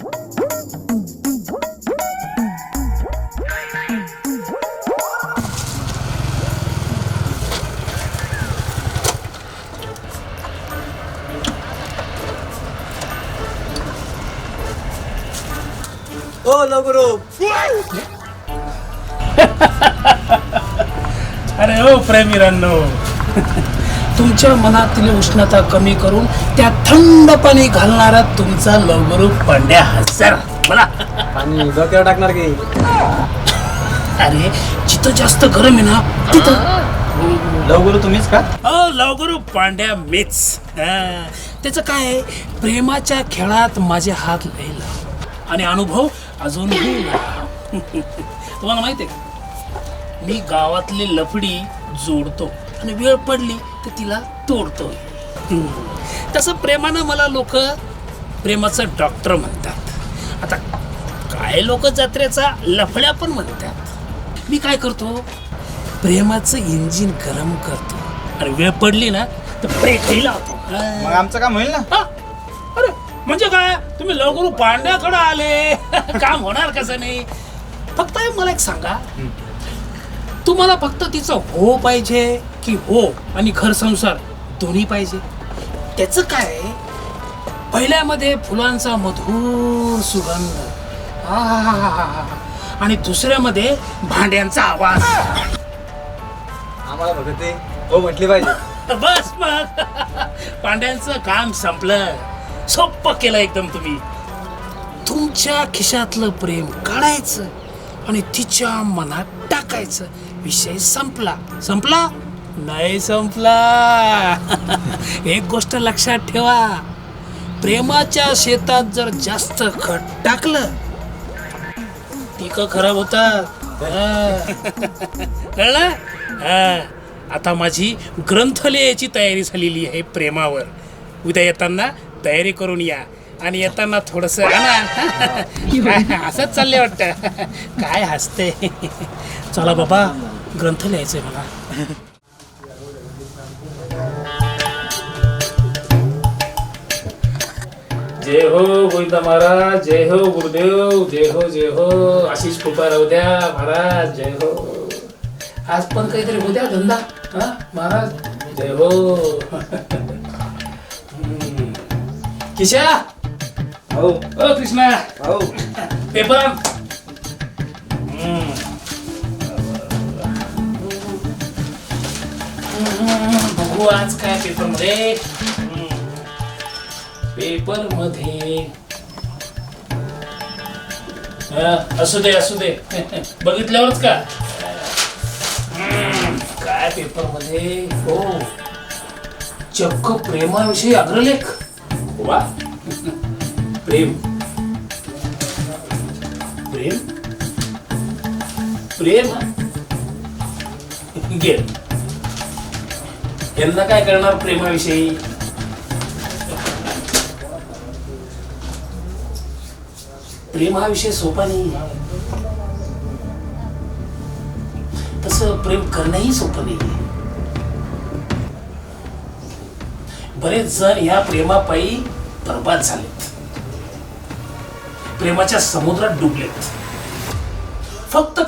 ओ लवगुरु. अरे हो प्रेमीरांनो, तुमच्या मनातील उष्णता कमी करून त्या थंड पाणी घालणारा तुमचा लवगुरु पांड्या हजर. मला पाणी डोक्यावर टाकणार की? अरे जिथं जास्त गरम आहे ना तिथं लवगुरु तुम्हीच का? लवगुरु पांड्या मीच. त्याचं काय आहे, प्रेमाच्या खेळात माझे हात लईल आणि अनुभव अजूनही तुम्हाला माहिती आहे का, मी गावातली लफडी जोडतो आणि वेळ पडली तर तिला तोडतो. तसं प्रेमानं मला लोक प्रेमाचं डॉक्टर म्हणतात. आता काय लोक जत्रेचा लफड्या पण म्हणतात. मी काय करतो, प्रेमाचं इंजिन गरम करतो आणि वेळ पडली ना तर ब्रेकही लावतो. मग आमचं काम होईल ना? अरे म्हणजे काय, तुम्ही लवगुरु पांड्याकडे आले, काम होणार कसं नाही. फक्त मला एक सांगा, तुम्हाला फक्त तिचं हो पाहिजे की हो आणि घर संसार दोन्ही पाहिजे? त्याचं काय, पहिल्यामध्ये फुलांचा मधुर सुगंध आणि दुसऱ्यामध्ये भांड्यांचा आवाज. आम्हाला बघत ते हो म्हटली पाहिजे. बस मग पांड्यांचं काम संपलं. सोप्प केलं एकदम. तुम्ही तुमच्या खिशातलं प्रेम काढायचं आणि तिच्या मनात टाकायचं. विषय संपला. संपला नाही संपला. एक गोष्ट लक्षात ठेवा, प्रेमाच्या शेतात जर जास्त खत टाकलं पिकं खराब होतात. कळलं? आता माझी ग्रंथ लिहायची तयारी झालेली आहे प्रेमावर. उद्या येताना तयारी करून या आणि येताना थोडस असंच चाललंय वाटतं. काय हसते. चला बाबा, ग्रंथ लिहायचंय मला. जय हो गोविंदा महाराज, जय हो गुरुदेव, जय हो जय हो. आशिष कृपा राहू द्या महाराज, जय हो. आज पण काहीतरी होऊ द्या धंदा. हा महाराज, जय हो. किशा, हो ओ कृष्णा, हो. पेपर. बघू आज काय पेपर मध्ये. पेपर मध्ये असू दे असू दे. बघितल्यावरच का काय पेपर मध्ये. हो, चक्क प्रेमाविषयी अग्रलेख. वा, प्रेम प्रेम प्रेम. गेल यांना काय करणार प्रेमाविषयी. प्रेम हा विषय सोपा नाही. तसं प्रेम करणंही सोपं नाही. बरेच जण या प्रेमापायी बर्बाद झालेत, प्रेमाच्या समुद्रात डुबलेत. फक्त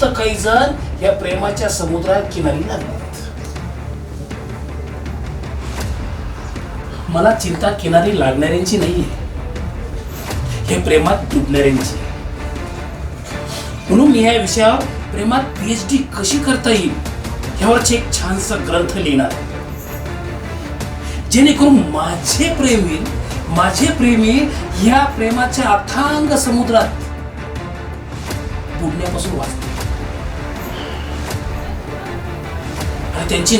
काही जण या प्रेमाच्या समुद्रात किनारी लागलेत. मला चिंता किनारी लागणाऱ्यांची नाहीये, हे प्रेमात डुबणाऱ्यांची. म्हणून मी या विषयावर, प्रेमात PhD कशी करता येईल यावरचे एक छानसा ग्रंथ लिहिणार, जेणेकरून माझे प्रेमी या प्रेमाच्या अथांग समुद्रात बुडण्यापासून वाचतील आणि त्यांची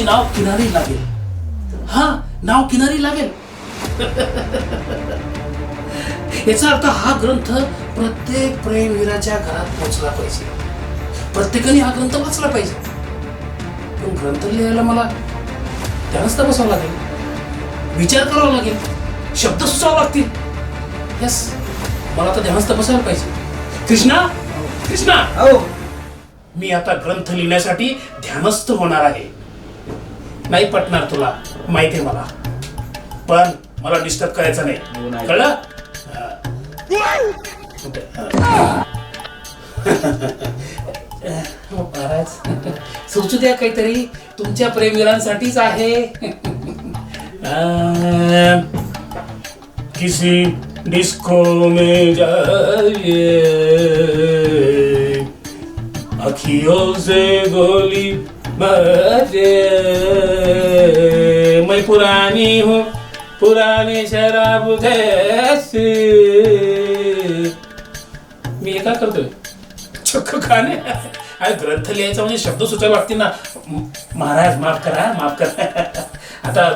नाव किनारी लागेल. हा, नाव किनारी लागेल. याचा अर्थ हा ग्रंथ प्रत्येक प्रेमवीराच्या घरात पोहोचला पाहिजे. प्रत्येकाने हा ग्रंथ वाचला पाहिजे. पण ग्रंथ लिहायला मला ध्यानस्थ बसावं लागेल, विचार करावा लागेल, शब्द सुचावे लागतील. यस, मला तर ध्यानस्थ बसायला पाहिजे. कृष्णा, हो. मी आता ग्रंथ लिहिण्यासाठी ध्यानस्थ होणार आहे. नाही पटणार तुला, माहिती आहे मला, पण मला डिस्टर्ब करायचं हो, नाही, नाही. कळलं? महाराज सुचू द्या काहीतरी, तुमच्या प्रेमीरांसाठीच आहे. किसी डिस्को में जाइए, अखियों से गोली मारे, मैं पुरानी हूँ पुरानी शराब जैसी. मी हे काय करतोय? चक्क खाणे. अरे ग्रंथ लिहायचा म्हणजे शब्द सुचायला लागतील ना. महाराज माफ करा, माफ करा. आता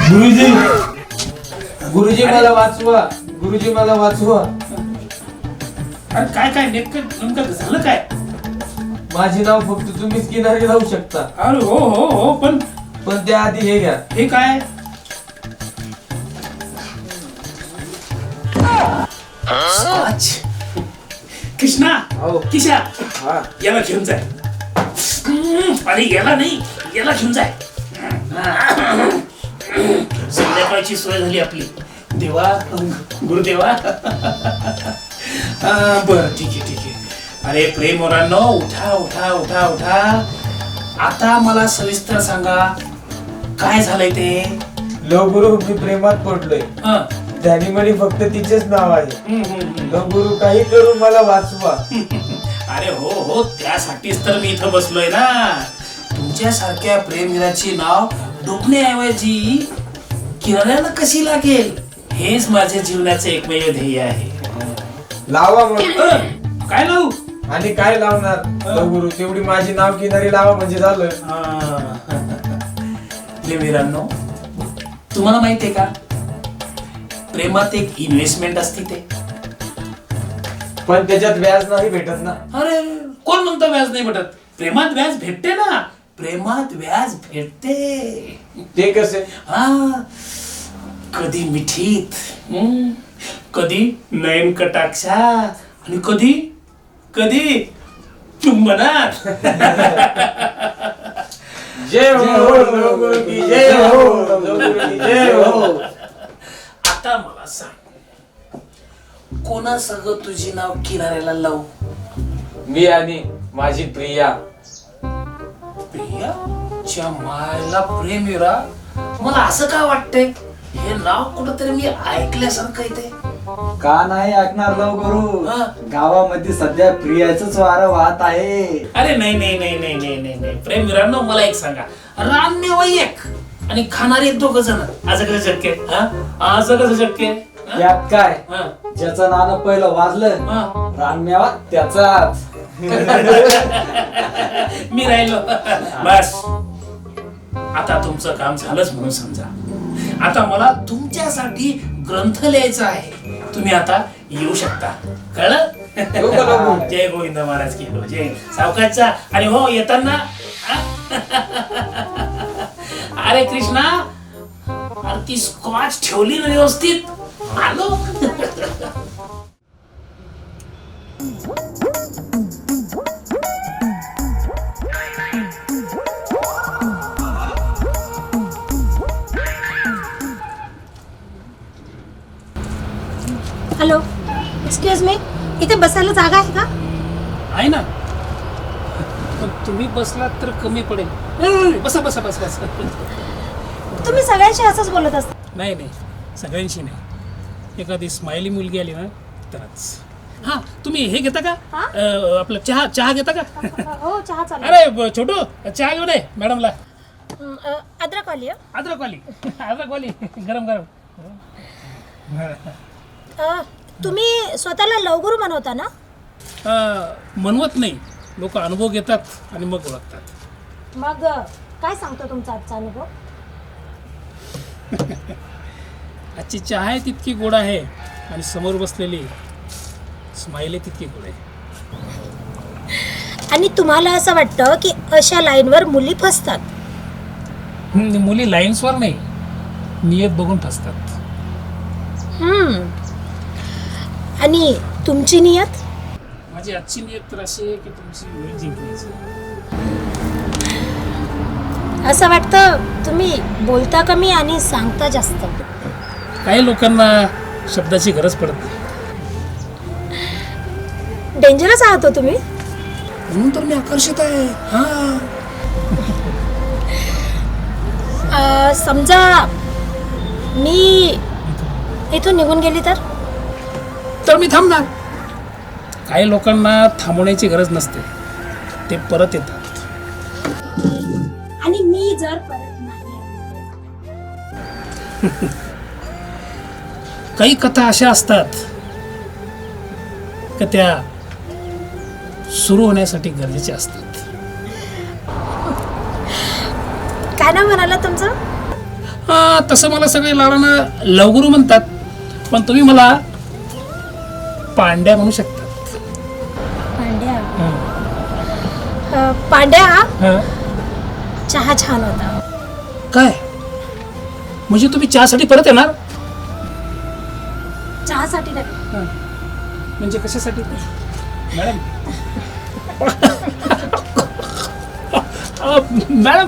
गुरुजी गुरुजी मला वाचवा, गुरुजी मला वाचवा. अरे काय काय नेमकं झालं काय? माझे नाव फक्त तुम्हीच किनारी लावू शकता. अरे हो हो हो, पण त्याआधी हे घ्या. हे काय? स्कॉच. कृष्णा, हो. किशा, हा. याला घेऊन जाय. अरे याला नाही, याला घेऊन जाय. संध्याकाळची सोय झाली आपली. देवा, गुरुदेवा. बर ठीक आहे ठीक आहे. अरे प्रेमोरांनो, उठा उठा उठा उठा. आता मला सविस्तर सांगा काय झालंय ते. लवगुरु मी प्रेमात पडलोय. हं. ध्यानी म्हणे फक्त तिचेच नाव आहे. हम्म. लवगुरु काही करून मला वाचवा. अरे हो हो, त्यासाठीच तर मी इथं बसलोय ना. तुमच्यासारख्या प्रेमवीराची नाव डुबण्याऐवजी किनाऱ्याला कशी लागेल, हेच माझ्या जीवनाचे एकमेव ध्येय आहे. लावा मग. काय लावू? आणि काय लावणार लवगुरु, तेवढी माझी नाव किनारी लावा म्हणजे झालं. प्रेमवीरांनो, तुम्हाला माहितीये का, प्रेमात एक इन्व्हेस्टमेंट असते ते. पण त्याच्यात व्याज नाही भेटत ना. अरे कोण म्हणतं व्याज नाही भेटत? प्रेमात व्याज भेटते ना. प्रेमात व्याज भेटते. ते कसे? हा, कधी मिठीत, कधी नयन कटाक्षा, आणि कधी कधी चुंबनात. जय हो लवगुरु की जय हो, लवगुरु की जय हो. आता मला सांग, कोणासह तुझी नाव किनाऱ्याला लावू? मी आणि माझी प्रिया. प्रियाच्या मायला प्रेमीरा, मला असं का वाटतंय हे नाव कुठंतरी मी ऐकल्यासारखं येते. का नाही ऐकणार लवगुरु? हा. गावामध्ये सध्या प्रियाच वारं वाहत आहे. अरे नाही नाही नाही नाही नाही नाही नाही, प्रेमीरांनो मला एक सांगा, रानमेवा एक आणि खाणारे दोघ जण, असं कसं शक्य आहे? हा? असं कसं शक्य आहे? हा? यात काय, हा. ज्याचं नाणं पहिलं वाजलं हा. रानमेवा त्याचाच. मी राहिलो. बस आता तुमचं काम झालंच म्हणून समजा. आता मला तुमच्यासाठी ग्रंथ लिहायचा आहे. तुम्ही आता येऊ शकता, कळलं? येऊ का लवगुरु? जय गोविंद महाराज की जय. सावकाशचा. आणि हो येताना अरे कृष्णा, अरे ती स्कॉच ठेवली ना व्यवस्थित. आलो. हॅलो, एक्सक्यूज मी, इथे बसायला जागा आहे का? आहे ना, पण तुम्ही बसलात तर कमी पडेल. बसा बसा बसा बसा. तुम्ही सगळ्यांशी असंच बोलत असता. नाही नाही, सगळ्यांशी नाही. एखादी स्माइली मुलगी आली ना तरच. हा, तुम्ही हे घेता का? हा? आपलं चहा चहा घेता का? हो, चहा चालू. अरे छोटू, चहा घेऊन ये मॅडमला. अद्रक वाली. अद्रकवाली अद्रकवाली, गरम गरम. तुम्ही स्वतःला लवगुरु म्हणवता ना? म्हणवत नाही, लोक अनुभव घेतात आणि मग ओळखतात. मग काय सांगतो तुमचा आजचा अनुभव? आजची चहा आहे तितकी गोड आहे आणि समोर बसलेली स्माइली तितकी गोड आहे. आणि तुम्हाला असं वाटतं की अशा लाईनवर मुली फसतात? मुली लाईन्सवर नाही, नियत बघून फसतात. आणि तुमची नियत? माझी आजची नियत तर अशी आहे की तुमची वेळ जिंकण्याची. असं वाटतं तुम्ही बोलता कमी आणि सांगता जास्त. काही लोकांना शब्दाची गरज पडत नाही, डेंजरस आहात हो तुम्ही. म्हणून तर मी आकर्षित आहे. हा, समजा मी इथून निघून गेली तर मी थांबणार. काही लोकांना थांबवण्याची गरज नसते, ते परत येतात. आणि मी जर परत नाही. काही कथा अशा असतात की त्या सुरू होण्यासाठी गरजेच्या असतात. काय नाव म्हणाला तुमचं? हा, तसं मला सगळे लाडानं लवगुरू म्हणतात, पण तुम्ही मला पांड्या म्हणू शकतात. पांड्या. पांड्या, हा. चहा छान होता. काय म्हणजे तुम्ही चहासाठी परत येणार? चहासाठी नाही. म्हणजे कशासाठी मॅडम? मॅडम